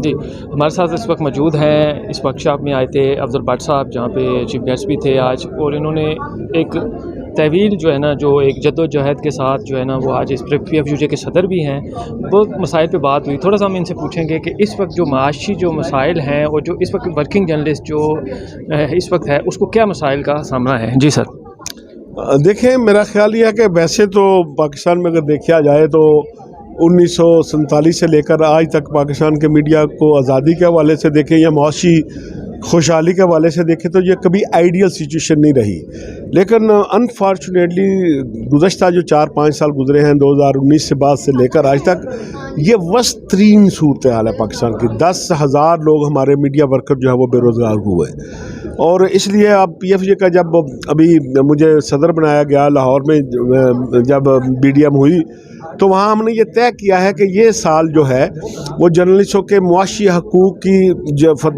جی ہمارے ساتھ اس وقت موجود ہیں، اس ورکشاپ میں آئے تھے افضل بٹ صاحب، جہاں پہ چیف گیسٹ بھی تھے آج، اور انہوں نے ایک طویل جو ہے نا، جو ایک جد و جہد کے ساتھ جو ہے نا، وہ آج اس پی ایف یو جے کے صدر بھی ہیں، بہت مسائل پہ بات ہوئی. تھوڑا سا ہم ان سے پوچھیں گے کہ اس وقت جو معاشی جو مسائل ہیں اور جو اس وقت ورکنگ جرنلسٹ جو اس وقت ہے، اس کو کیا مسائل کا سامنا ہے. جی سر. دیکھیں، میرا خیال یہ ہے کہ ویسے تو پاکستان میں اگر دیکھا جائے تو 1947 سے لے کر آج تک پاکستان کے میڈیا کو آزادی کے حوالے سے دیکھیں یا معاشی خوشحالی کے حوالے سے دیکھیں تو یہ کبھی آئیڈیل سچویشن نہیں رہی. لیکن انفارچونیٹلی گزشتہ جو 4-5 سال گزرے ہیں 2019 سے بعد سے لے کر آج تک، یہ وسط ترین صورتحال ہے پاکستان کی. 10,000 لوگ ہمارے میڈیا ورکر جو ہے وہ بے روزگار ہوئے، اور اس لیے اب پی ایف جے کا جب ابھی مجھے صدر بنایا گیا لاہور میں، جب بی ڈی ایم ہوئی تو وہاں ہم نے یہ طے کیا ہے کہ یہ سال جو ہے وہ جرنلسٹوں کے معاشی حقوق کی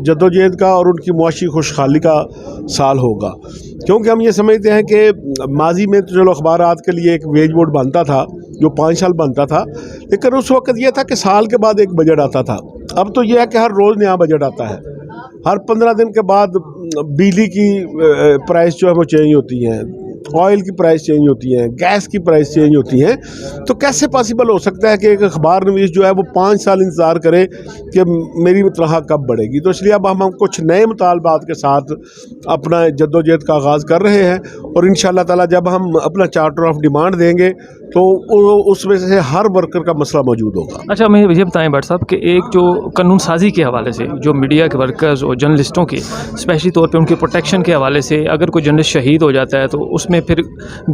جدوجہد کا اور ان کی معاشی خوشحالی کا سال ہوگا. کیونکہ ہم یہ سمجھتے ہیں کہ ماضی میں تو چلو اخبارات کے لیے ایک ویج بورڈ بنتا تھا جو 5 سال بنتا تھا، لیکن اس وقت یہ تھا کہ سال کے بعد ایک بجٹ آتا تھا. اب تو یہ ہے کہ ہر روز نیا بجٹ آتا ہے، ہر 15 دن کے بعد بجلی کی پرائس جو ہے وہ چینج ہوتی ہیں، آئل کی پرائس چینج ہوتی ہیں، گیس کی پرائس چینج ہوتی ہیں. تو کیسے پاسبل ہو سکتا ہے کہ ایک اخبار نویس جو ہے وہ 5 سال انتظار کرے کہ میری تنخواہ کب بڑھے گی. تو اس لیے اب ہم کچھ نئے مطالبات کے ساتھ اپنا جدوجہد کا آغاز کر رہے ہیں، اور انشاءاللہ تعالی جب ہم اپنا چارٹر آف ڈیمانڈ دیں گے تو اس میں سے ہر ورکر کا مسئلہ موجود ہوگا. اچھا، ہمیں یہ بتائیں بٹ صاحب کہ ایک جو قانون سازی کے حوالے سے جو میڈیا کے ورکرز اور جرنلسٹوں کے اسپیشلی طور پہ ان کے پروٹیکشن کے حوالے سے، اگر کوئی جرنلسٹ شہید ہو جاتا ہے تو اس میں پھر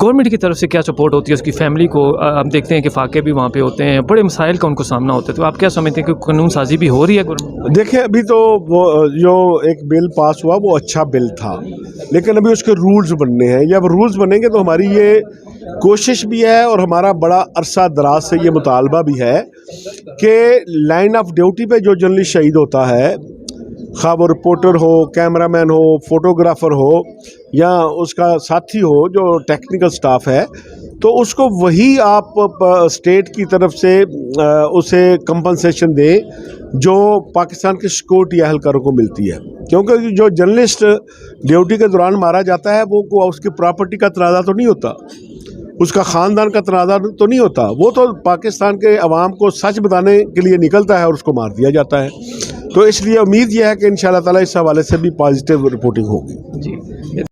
گورنمنٹ کی طرف سے کیا سپورٹ ہوتی ہے اس کی فیملی کو؟ ہم دیکھتے ہیں کہ فاقے بھی وہاں پہ ہوتے ہیں، بڑے مسائل کا ان کو سامنا ہوتا ہے. تو آپ کیا سمجھتے ہیں کہ قانون سازی بھی ہو رہی ہے گورنمنٹ؟ دیکھیں، ابھی تو وہ جو ایک بل پاس ہوا وہ اچھا بل تھا، لیکن ابھی اس کے رولز بننے ہیں. جب رولز بنیں گے تو ہماری یہ کوشش بھی ہے اور ہمارا بڑا عرصہ دراز سے یہ مطالبہ بھی ہے کہ لائن آف ڈیوٹی پہ جو جرنلسٹ شہید ہوتا ہے، خواہ وہ رپورٹر ہو، کیمرہ مین ہو، فوٹوگرافر ہو یا اس کا ساتھی ہو جو ٹیکنیکل سٹاف ہے، تو اس کو وہی آپ اسٹیٹ کی طرف سے اسے کمپنسیشن دیں جو پاکستان کے سیکورٹی اہلکاروں کو ملتی ہے. کیونکہ جو جرنلسٹ ڈیوٹی کے دوران مارا جاتا ہے وہ اس کی پراپرٹی کا تنازع تو نہیں ہوتا، اس کا خاندان کا تنازع تو نہیں ہوتا، وہ تو پاکستان کے عوام کو سچ بتانے کے لیے نکلتا ہے اور اس کو مار دیا جاتا ہے. تو اس لیے امید یہ ہے کہ انشاءاللہ تعالی اس حوالے سے بھی پازیٹیو رپورٹنگ ہوگی. جی.